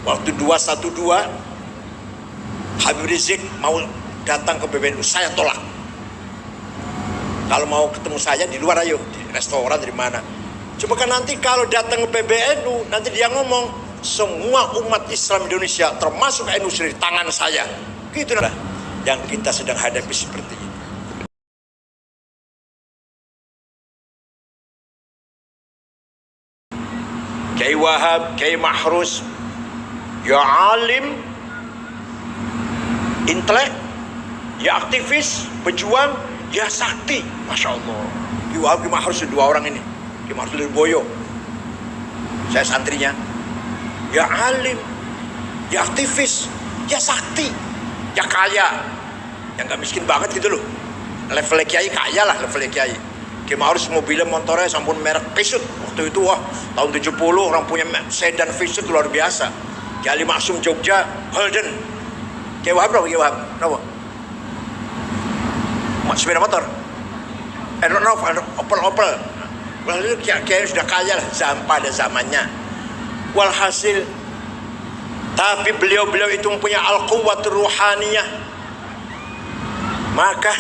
Waktu 212 Habib Rizik mau datang ke PBNU, saya tolak. Kalau mau ketemu saya di luar ayo, di restoran, dari mana. Coba kan nanti kalau datang ke PBNU, nanti dia ngomong semua umat Islam Indonesia termasuk NU di tangan saya. Gitu lah yang kita sedang hadapi seperti ini. Kiai Wahab, Kiai Mahrus, ya alim, intelek, ya aktivis, pejuang, ya sakti. Masya Allah. Kiai Wahab, Kiai Mahrus, dua orang ini. Kiai Mahrus dari Boyo, saya santrinya. Ya alim, ya aktivis, ya sakti, ya kaya, yang gak miskin banget gitu loh. Levelnya Kiai kaya lah, levelnya Kiai. Kiai Mahrus mobilnya motornya sampun merek Fiat. Waktu itu wah, tahun 70 orang punya sedan Fiat luar biasa. Kiai Ali Maksum Jogja, Holden. Kiai Wahab berapa? Kiai Wahab berapa? Sepeda motor. Opel. Lalu Kiai sudah kaya lah pada zamannya. Walhasil, tapi beliau itu mempunyai al-quwwatur ruhaniyah. Maka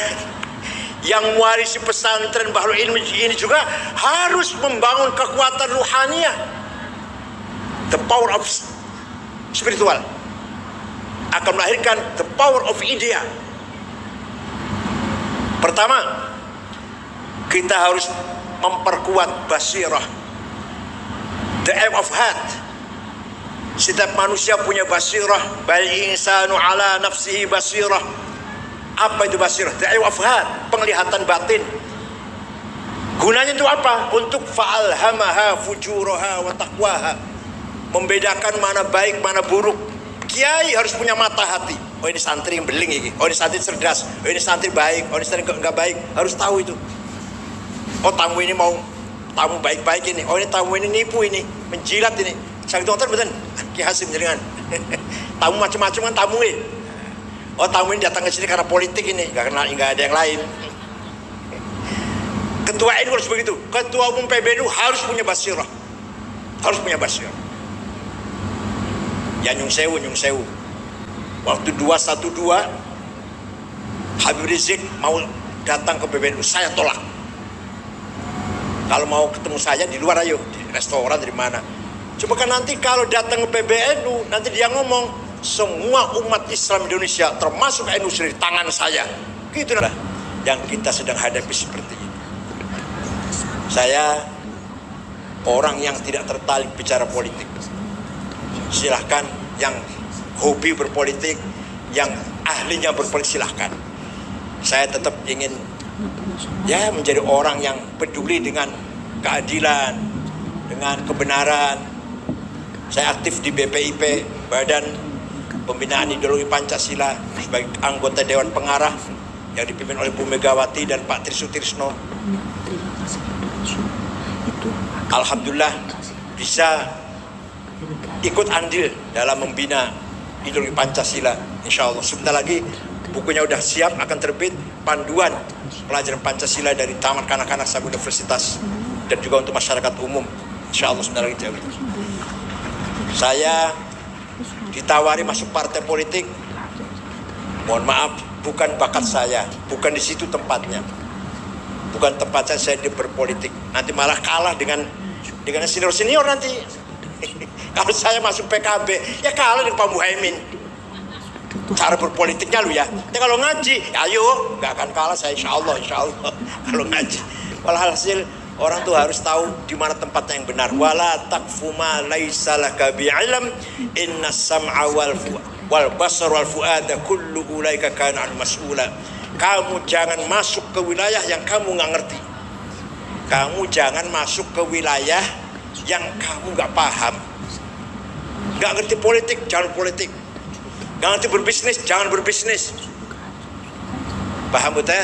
yang mewarisi pesantren Bahrul Ilmi ini juga harus membangun kekuatan ruhaniyah, the power of spiritual, akan melahirkan the power of idea. Pertama, kita harus memperkuat basirah, the aim of heart. Setiap manusia punya basirah. Bal insanu ala nafsihi basirah. Apa itu basirah? The aim of heart, penglihatan batin. Gunanya itu apa? Untuk fa'alhamaha fujuraha wa taqwaha, membedakan mana baik mana buruk. Kiai harus punya mata hati. Oh ini santri yang beling ini. Oh ini santri cerdas. Oh ini santri baik. Oh ini santri enggak baik. Harus tahu itu. Oh tamu ini mau tamu baik-baik ini. Oh ini tamu ini nipu ini, menjilat ini. Sang dokter betul. Ki Hasim jaringan. Tamu macam-macam kan tamu ini. Oh tamu ini datang ke sini karena politik ini, enggak ada yang lain. Ketua NU harus begitu. Ketua umum PBNU harus punya basirah. Harus punya basirah. Ya nyung sewu. Waktu 212 Habib Rizik mau datang ke PBNU, saya tolak. Kalau mau ketemu saya di luar ayo, di restoran, dari mana. Coba kan nanti kalau datang ke PBNU, nanti dia ngomong semua umat Islam Indonesia termasuk NU di tangan saya. Gitu lah yang kita sedang hadapi seperti ini. Saya orang yang tidak tertarik bicara politik. Silahkan yang hobi berpolitik, yang ahlinya berpolitik silahkan. Saya tetap ingin menjadi orang yang peduli dengan keadilan, dengan kebenaran. Saya aktif di BPIP, Badan Pembinaan Ideologi Pancasila, sebagai anggota Dewan Pengarah yang dipimpin oleh Bu Megawati dan Pak Tri Sutrisno. Alhamdulillah bisa ikut andil dalam membina ideologi Pancasila. Insya Allah sebentar lagi bukunya udah siap, akan terbit panduan pelajaran Pancasila dari taman kanak-kanak sampai universitas dan juga untuk masyarakat umum. Insya Allah sebentar lagi terbit. Saya ditawari masuk partai politik. Mohon maaf, bukan bakat saya, bukan di situ tempatnya. Bukan tempat saya berpolitik. Nanti malah kalah dengan senior nanti. Kalau saya masuk PKB, ya kalah dengan Pak Muhaimin. Cara berpolitiknya lu ya. Kalau ngaji, ayo, nggak akan kalah saya insya Allah. Kalau ngaji, walhasil orang tuh harus tahu di mana tempatnya yang benar. Wala taqfu ma laisa laka bi'ilm innas sam'a wal basar wal fuada kullu ulaika kana an mas'ula. Kamu jangan masuk ke wilayah yang kamu nggak ngerti. Kamu jangan masuk ke wilayah yang kamu nggak paham. Nggak ngerti politik, jangan politik. Nggak ngerti berbisnis, jangan berbisnis. Paham betul?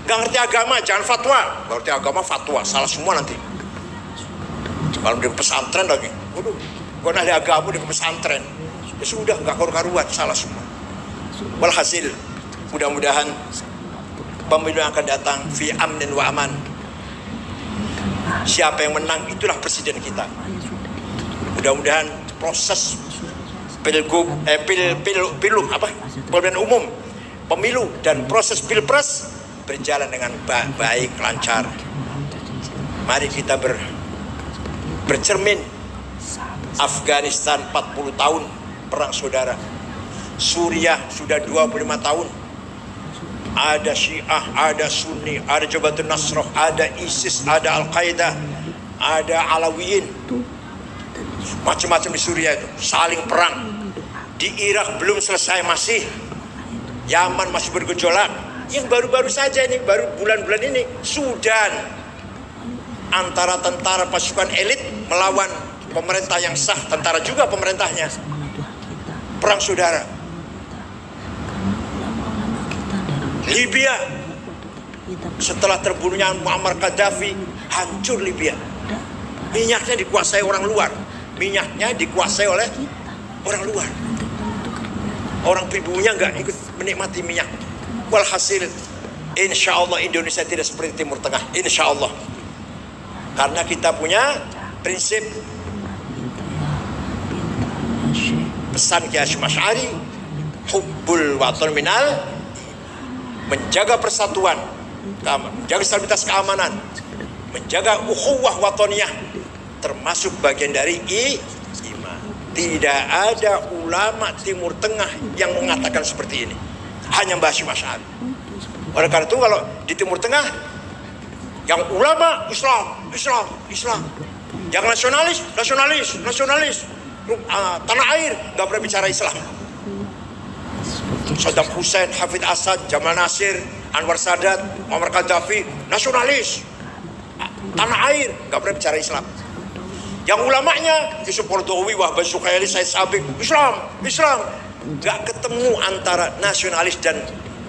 Nggak ngerti agama, jangan fatwa. Nggak ngerti agama, fatwa, salah semua nanti. Kalau di pesantren lagi, waduh, gue ahli agama di pesantren, ya sudah, nggak karu-karuan, salah semua. Walhasil, mudah-mudahan pemilu yang akan datang fi amnin wa aman. Siapa yang menang itulah presiden kita. Mudah-mudahan proses pemilihan umum, pemilu dan proses pilpres berjalan dengan baik, lancar. Mari kita bercermin. Afghanistan 40 tahun perang saudara. Suriah sudah 25 tahun. Ada Syiah, ada Sunni, ada Jabhatun Nasrah, ada ISIS, ada Al-Qaeda, ada Alawiyin. Macam-macam di Suriah itu, saling perang. Di Irak belum selesai masih. Yaman masih bergejolak. Yang baru-baru saja ini, baru bulan-bulan ini, Sudan. Antara tentara pasukan elit melawan pemerintah yang sah, tentara juga pemerintahnya. Perang saudara. Libya, setelah terbunuhnya Muammar Gaddafi, hancur Libya. Minyaknya dikuasai orang luar. Minyaknya dikuasai oleh orang luar. Orang pribuminya nggak ikut menikmati minyak. Walhasil, insya Allah Indonesia tidak seperti Timur Tengah. Insya Allah. Karena kita punya prinsip pesan Kiai Hasyim Asy'ari, hubbul waton minal, menjaga persatuan, menjaga stabilitas keamanan, menjaga ukhuwah watoniyah, termasuk bagian dari iman. Tidak ada ulama Timur Tengah yang mengatakan seperti ini. Hanya Mbah Hasyim Asy'ari. Oleh karena itu kalau di Timur Tengah yang ulama Islam, yang nasionalis, tanah air nggak pernah bicara Islam. Saddam Hussein, Hafid Asad, Jamal Nasir, Anwar Sadat, Muammar Gaddafi, nasionalis, tanah air nggak pernah bicara Islam. Yang ulamanya Yusuf Qaradawi, Wahbah Zuhaili, Said Sabiq, Islam, nggak ketemu antara nasionalis dan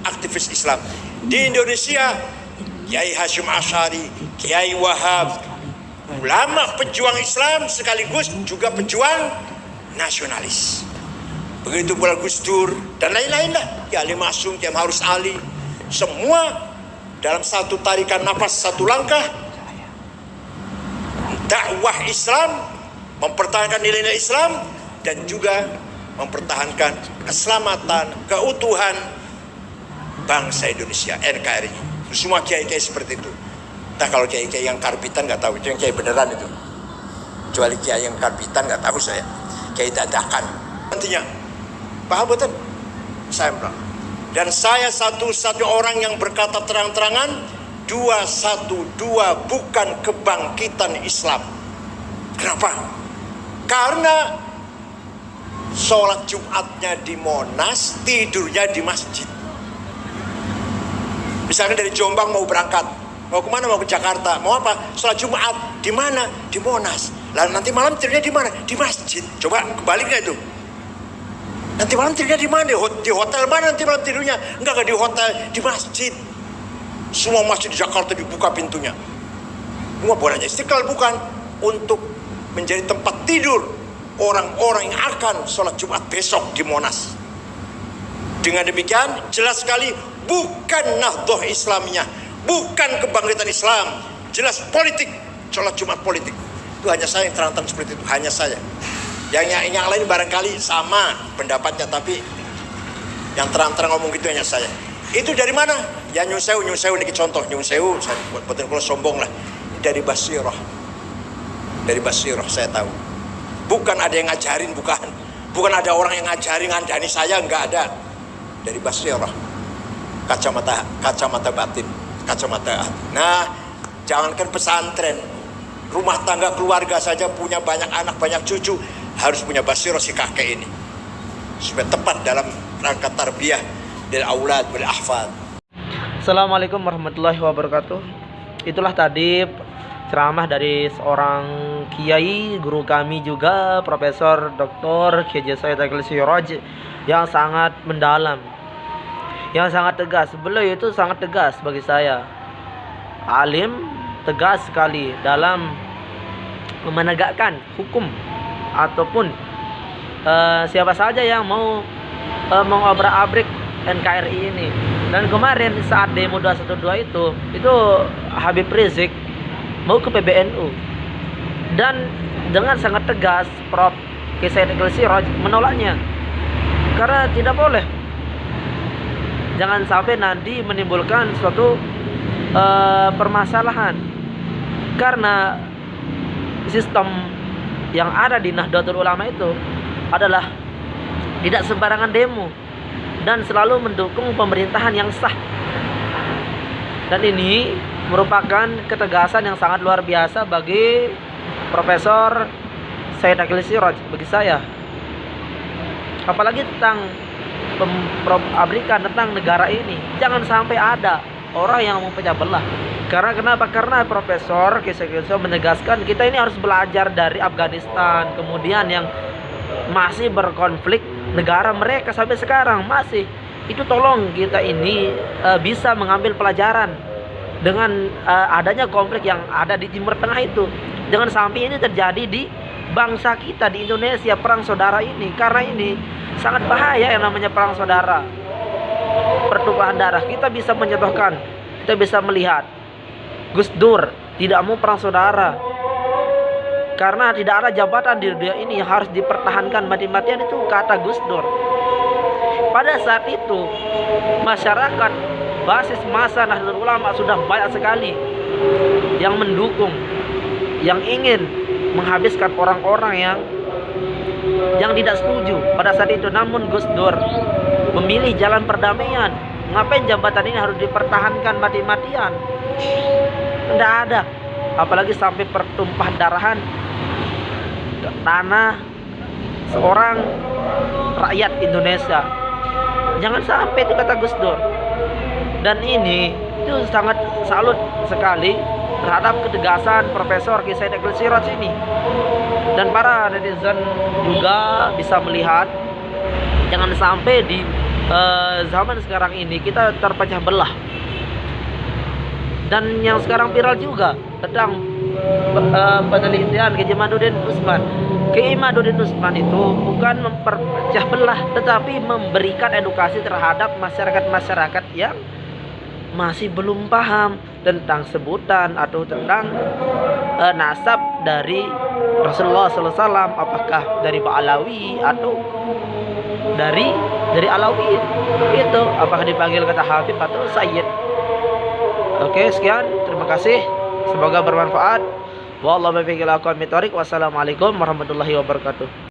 aktivis Islam. Di Indonesia Kiai Hasyim Asy'ari, Kiai Wahab, ulama pejuang Islam sekaligus juga pejuang nasionalis. Begitu pula Gus Dur dan lain-lain lah. Kiai Ali Ma'sum, Kiai Ma'ruf Ali, semua dalam satu tarikan nafas, satu langkah dakwah Islam, mempertahankan nilai-nilai Islam dan juga mempertahankan keselamatan, keutuhan bangsa Indonesia, NKRI. Semua kiai-kiai seperti itu. Nah kalau kiai-kiai yang karbitan nggak tahu, itu yang kiai beneran itu. Kecuali kiai yang karbitan nggak tahu saya. Kiai dadakan. Nantinya, paham betul? Saya bilang. Dan saya satu-satu orang yang berkata terang-terangan, 212 bukan kebangkitan Islam. Kenapa? Karena sholat Jumatnya di Monas, tidurnya di masjid. Misalnya dari Jombang mau berangkat, mau kemana? Mau ke Jakarta. Mau apa? Sholat Jumat. Di mana? Di Monas. Lalu nanti malam tidurnya di mana? Di masjid. Coba kebalik nggak itu? Nanti malam tidurnya di mana? Di hotel mana nanti malam tidurnya? Enggak di hotel, di masjid. Semua masjid di Jakarta dibuka pintunya. Semua bukan hanya Istiqlal, bukan. Untuk menjadi tempat tidur orang-orang yang akan sholat Jumat besok di Monas. Dengan demikian jelas sekali bukan Nahdhah Islamiyah, bukan kebangkitan Islam, jelas politik, sholat Jumat politik. Itu hanya saya yang terang-terang seperti itu, hanya saya. Yang lain barangkali sama pendapatnya, tapi yang terang-terang ngomong gitu hanya saya. Itu dari mana? Ya nyun sewu ini contoh nyun sewu, saya buatin kalau sombong lah. Dari Basirah. Dari Basirah saya tahu. Bukan ada yang ngajarin, bukan ada orang yang ngajarin ngandani saya, enggak ada. Dari Basirah, kacamata batin, kacamata hati. Nah, jangankan pesantren, rumah tangga keluarga saja punya banyak anak, banyak cucu, harus punya Basirah si kakek ini, supaya tepat dalam rangka tarbiyah dari aulad bil ahfad. Assalamualaikum warahmatullahi wabarakatuh. Itulah tadi ceramah dari seorang kiai, guru kami juga, Profesor Dr. Kiai Said Agil Siraj, yang sangat mendalam, yang sangat tegas. Beliau itu sangat tegas bagi saya. Alim, tegas sekali dalam menegakkan hukum ataupun siapa saja yang mau mengobrak-abrik NKRI ini. Dan kemarin saat demo 212 itu Habib Rizik mau ke PBNU, dan dengan sangat tegas Prof Kiai Said Akil Siraj menolaknya karena tidak boleh. Jangan sampai nanti menimbulkan suatu permasalahan, karena sistem yang ada di Nahdlatul Ulama itu adalah tidak sembarangan demo dan selalu mendukung pemerintahan yang sah. Dan ini merupakan ketegasan yang sangat luar biasa bagi Profesor Said Akil Siraj, bagi saya. Apalagi tentang pabrikan tentang negara ini, jangan sampai ada orang yang memecah belah. Karena kenapa? Karena Profesor Kiai Said Akil Siraj menegaskan kita ini harus belajar dari Afghanistan, kemudian yang masih berkonflik negara mereka sampai sekarang masih. Itu tolong kita ini bisa mengambil pelajaran dengan adanya konflik yang ada di Timur Tengah itu. Jangan sampai ini terjadi di bangsa kita di Indonesia, perang saudara ini. Karena ini sangat bahaya yang namanya perang saudara, pertumpahan darah. Kita bisa mencontohkan, kita bisa melihat Gus Dur tidak mau perang saudara karena tidak ada jabatan di dunia ini yang harus dipertahankan mati-matian, itu kata Gus Dur. Pada saat itu masyarakat basis massa Nahdlatul Ulama sudah banyak sekali yang mendukung, yang ingin menghabiskan orang-orang yang tidak setuju pada saat itu. Namun Gus Dur memilih jalan perdamaian. Ngapain jabatan ini harus dipertahankan mati-matian? Tidak ada. Apalagi sampai pertumpahan darahan tanah seorang rakyat Indonesia. Jangan sampai, itu kata Gus Dur. Dan ini itu sangat salut sekali terhadap ketegasan Profesor Kiai Said Akil Siraj ini. Dan para netizen juga bisa melihat, jangan sampai di zaman sekarang ini kita terpecah belah. Dan yang sekarang viral juga tentang penelitian Kiai Imaduddin Usman. Kiai Imaduddin Usman itu bukan memperpecah belah, tetapi memberikan edukasi terhadap masyarakat-masyarakat yang masih belum paham tentang sebutan atau tentang nasab dari Rasulullah SAW, apakah dari Ba'alawi atau dari Alawi itu, apakah dipanggil kata Habib atau Sayyid. Oke, sekian, terima kasih, semoga bermanfaat. Wassalamualaikum warahmatullahi wabarakatuh.